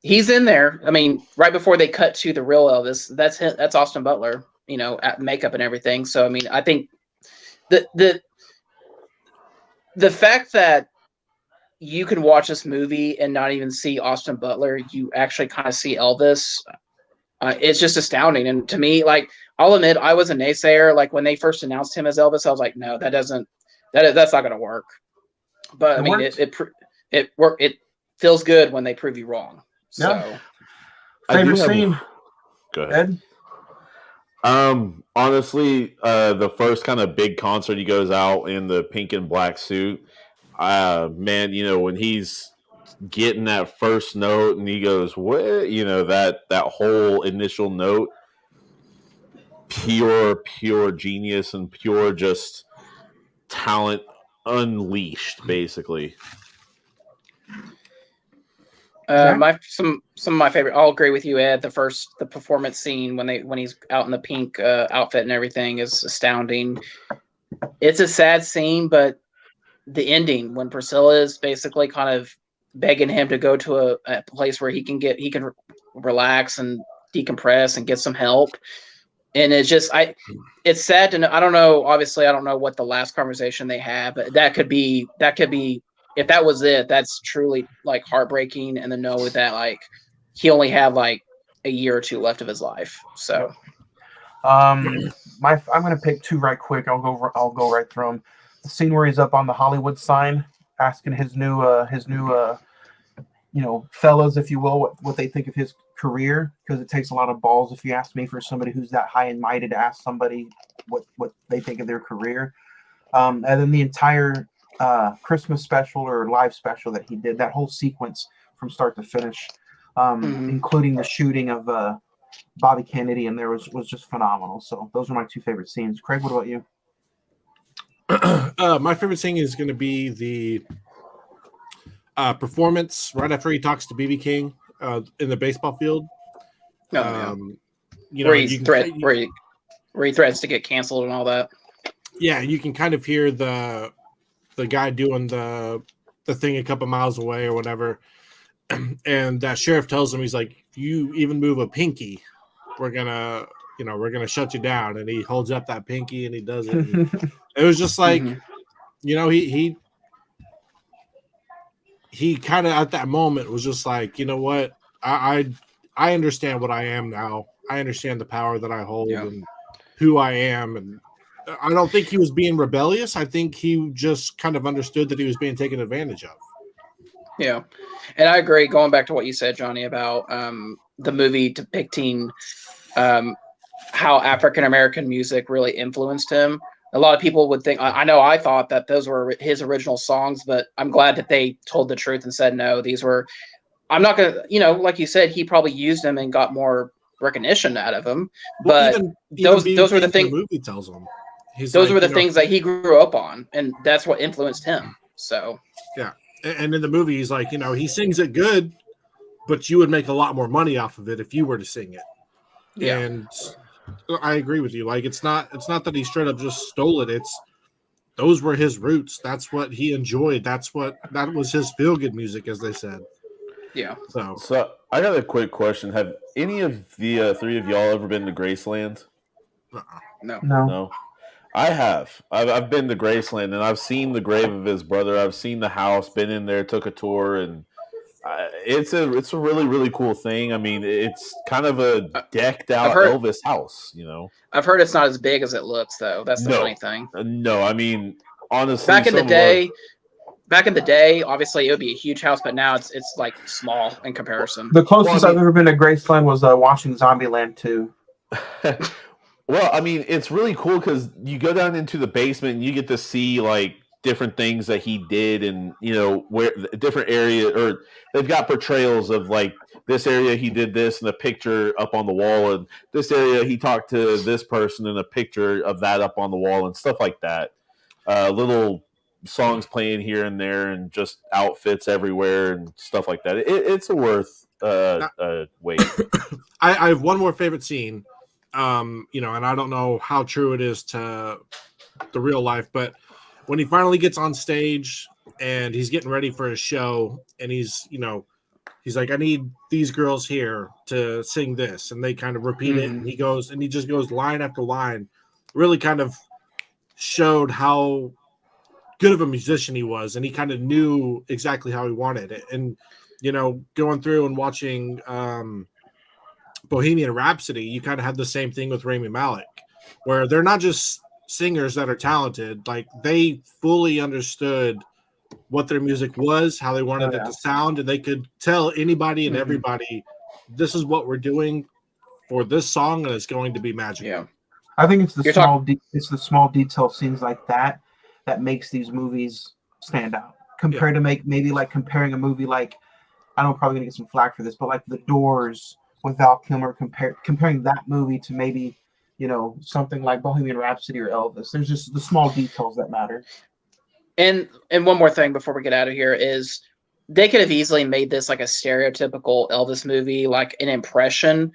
He's in there. I mean, right before they cut to the real Elvis, that's Austin Butler, at makeup and everything. So I mean, I think the fact that you can watch this movie and not even see Austin Butler, you actually kind of see Elvis. It's just astounding. And to me, like, I'll admit, I was a naysayer. Like when they first announced him as Elvis, I was like, no, that's not going to work. But I mean, it feels good when they prove you wrong. So, favorite scene. Go ahead. Honestly, the first kind of big concert, he goes out in the pink and black suit. Man, when he's getting that first note and he goes, what, that whole initial note, pure genius and pure just talent unleashed, basically. Some of my favorite. I'll agree with you, Ed. The performance scene when he's out in the pink outfit and everything is astounding. It's a sad scene, but the ending when Priscilla is basically kind of begging him to go to a place where he can relax and decompress and get some help. And it's just, it's sad to know. I don't know. Obviously, I don't know what the last conversation they had, but that could be, if that was it, that's truly like heartbreaking. And to know that like he only had like a year or two left of his life. So, I'm going to pick two right quick. I'll go right through them. The scene where he's up on the Hollywood sign asking his new fellows, if you will, what they think of his career, because it takes a lot of balls, if you ask me, for somebody who's that high and mighty to ask somebody what they think of their career. And then the entire Christmas special or live special that he did, that whole sequence from start to finish, including the shooting of Bobby Kennedy, and there was just phenomenal. So those are my two favorite scenes. Craig, what about you? My favorite scene is going to be the performance right after he talks to BB King in the baseball field. Where he threatens to get canceled and all that. Yeah, you can kind of hear the guy doing the thing a couple miles away or whatever, and that sheriff tells him, he's like, "If you even move a pinky, we're gonna shut you down." And he holds up that pinky and he does it. It was just like, he kind of at that moment was just like, you know what, I understand what I am now. I understand the power that I hold and who I am. And I don't think he was being rebellious. I think he just kind of understood that he was being taken advantage of. Yeah. And I agree, going back to what you said, Johnny, about the movie depicting how African-American music really influenced him. A lot of people would think, I thought that those were his original songs, but I'm glad that they told the truth and said, no, these were I'm not gonna, like you said, he probably used them and got more recognition out of them. Well, But even those were the things. The movie tells him. Those were the things that he grew up on, and that's what influenced him. So yeah, and in the movie, he's like, he sings it good, but you would make a lot more money off of it if you were to sing it. Yeah. And I agree with you. Like, it's not that he straight up just stole it. It's those were his roots. That's what he enjoyed. That was his feel good music, as they said. Yeah. So I got a quick question. Have any of the three of y'all ever been to Graceland? No. I have. I've been to Graceland, and I've seen the grave of his brother. I've seen the house, been in there, took a tour, and it's a really, really cool thing. I mean, it's kind of a decked out Elvis house, I've heard it's not as big as it looks, though. That's the funny thing. No, I mean, honestly, back in the day, obviously it would be a huge house, but now it's like small in comparison. The closest I've ever been to Graceland was watching Zombieland 2. Well, I mean, it's really cool because you go down into the basement and you get to see like different things that he did, and where different area, or they've got portrayals of like this area he did this and a picture up on the wall, and this area he talked to this person and a picture of that up on the wall and stuff like that. Little songs playing here and there, and just outfits everywhere and stuff like that. It's a worth wait. I have one more favorite scene. And I don't know how true it is to the real life, but when he finally gets on stage and he's getting ready for his show, and he's like, I need these girls here to sing this, and they kind of repeat it, and he just goes line after line, really kind of showed how good of a musician he was, and he kind of knew exactly how he wanted it. And going through and watching Bohemian Rhapsody, you kind of had the same thing with Rami Malek, where they're not just singers that are talented, like they fully understood what their music was, how they wanted it to sound, and they could tell anybody and everybody, this is what we're doing for this song, and it's going to be magical. Yeah. I think it's the small detail scenes like that makes these movies stand out. Compared to comparing a movie like, I know I'm probably gonna get some flack for this, but like The Doors with Val Kilmer, comparing that movie to maybe something like Bohemian Rhapsody or Elvis. There's just the small details that matter. And one more thing before we get out of here is they could have easily made this like a stereotypical Elvis movie, like an impression.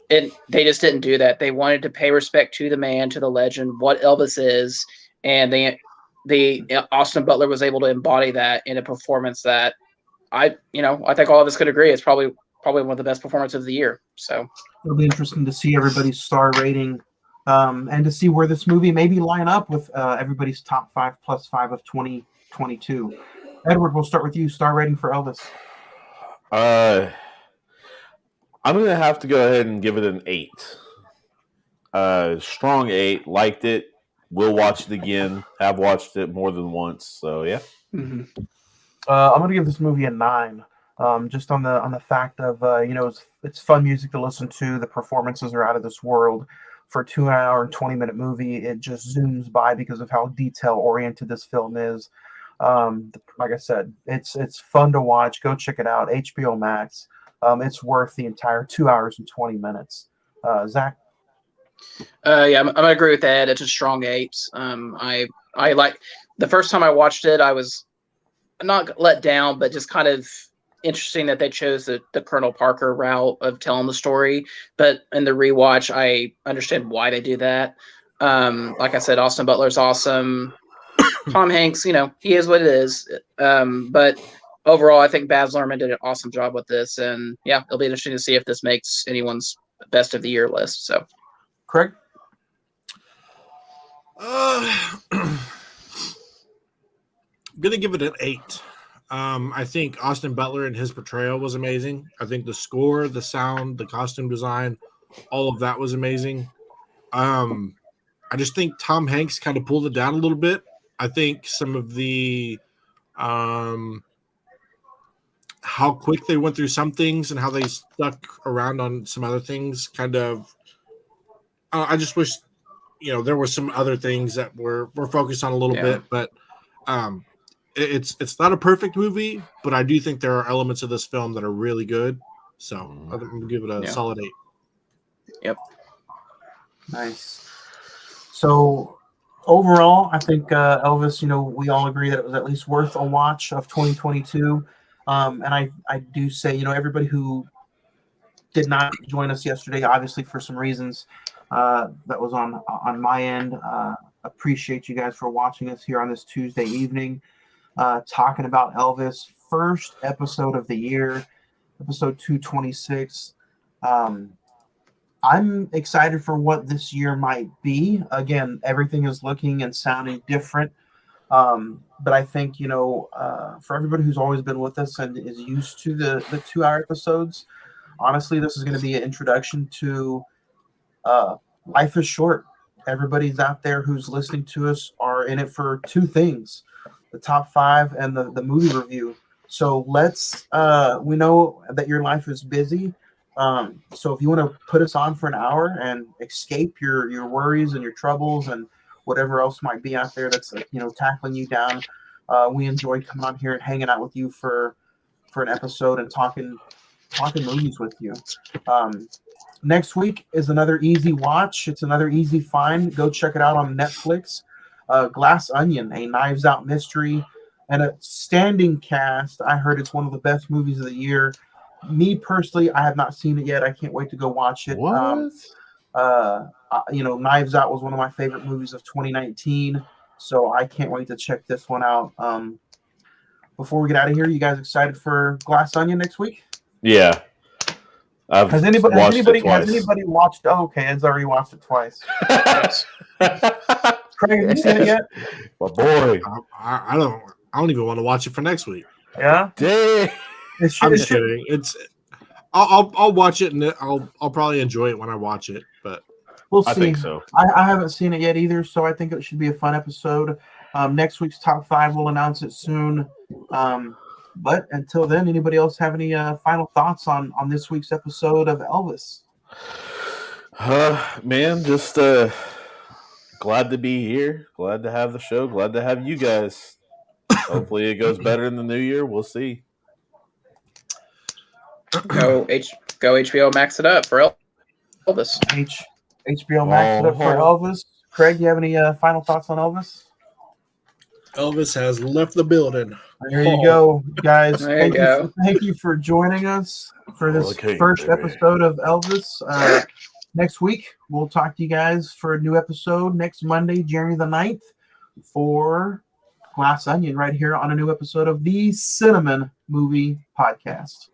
And they just didn't do that. They wanted to pay respect to the man, to the legend, what Elvis is, and the Austin Butler was able to embody that in a performance that I think all of us could agree is probably one of the best performances of the year. So it'll be interesting to see everybody's star rating, and to see where this movie maybe line up with everybody's top 5 plus 5 of 2022. Edward, we'll start with you. Star rating for Elvis. I'm going to have to go ahead and give it an 8. Strong 8. Liked it. Will watch it again. Have watched it more than once. So, yeah. I'm going to give this movie a 9. Just on the fact of, it's fun music to listen to. The performances are out of this world. For a 2 hour and 20-minute movie, it just zooms by because of how detail-oriented this film is. Like I said, it's fun to watch. Go check it out. HBO Max. It's worth the entire 2 hours and 20 minutes. Zach? I'm gonna agree with Ed. It's a strong 8. I like the first time I watched it, I was not let down, but just kind of interesting that they chose the Colonel Parker route of telling the story. But in the rewatch, I understand why they do that. Like I said, Austin Butler's awesome. Tom Hanks, he is what it is. But overall, I think Baz Luhrmann did an awesome job with this, and it'll be interesting to see if this makes anyone's best of the year list. So, Craig? I'm gonna give it an 8. I think Austin Butler and his portrayal was amazing. I think the score, the sound, the costume design, all of that was amazing. I just think Tom Hanks kind of pulled it down a little bit. I think some of the how quick they went through some things and how they stuck around on some other things kind of I just wish there were some other things that were focused on a little bit, but it's not a perfect movie, but I do think there are elements of this film that are really good. So I'm gonna give it a solid 8. Yep. Nice. So overall, I think Elvis, we all agree that it was at least worth a watch of 2022. And I do say, everybody who did not join us yesterday, obviously for some reasons, that was on my end. Appreciate you guys for watching us here on this Tuesday evening, talking about Elvis, first episode of the year, episode 226. I'm excited for what this year might be. Again, everything is looking and sounding different. But I think, for everybody who's always been with us and is used to the 2-hour episodes, honestly, this is going to be an introduction to life is short. Everybody's out there who's listening to us are in it for 2 things, the top 5 and the movie review. So we know that your life is busy. So if you want to put us on for an hour and escape your worries and your troubles and whatever else might be out there that's tackling you down, we enjoy coming on here and hanging out with you for an episode and talking movies with you. Next week is another easy watch. It's another easy find. Go check it out on Netflix. Glass Onion, a Knives Out mystery, and a standing cast. I heard it's one of the best movies of the year. Me personally, I have not seen it yet. I can't wait to go watch it. What? Knives Out was one of my favorite movies of 2019, so I can't wait to check this one out. Before we get out of here, you guys excited for Glass Onion next week? Yeah. Has anybody watched? Oh, okay, Ed's already watched it twice. Craig, have you seen it yet? My boy. I don't even want to watch it for next week. Yeah. Dang. I'm just kidding. I'll watch it and I'll probably enjoy it when I watch it. But we'll see. I think so. I haven't seen it yet either, so I think it should be a fun episode. Next week's top 5, we'll announce it soon. But until then, anybody else have any final thoughts on this week's episode of Elvis? Man, just glad to be here. Glad to have the show. Glad to have you guys. Hopefully it goes better in the new year. We'll see. Go HBO Max it up for Elvis. HBO Max it up for Elvis. Craig, you have any final thoughts on Elvis? Elvis has left the building. There you go, guys. There Thank you for joining us for this first episode of Elvis. Next week, we'll talk to you guys for a new episode next Monday, January the 9th, for Glass Onion right here on a new episode of the Cine-Men Movie Podcast.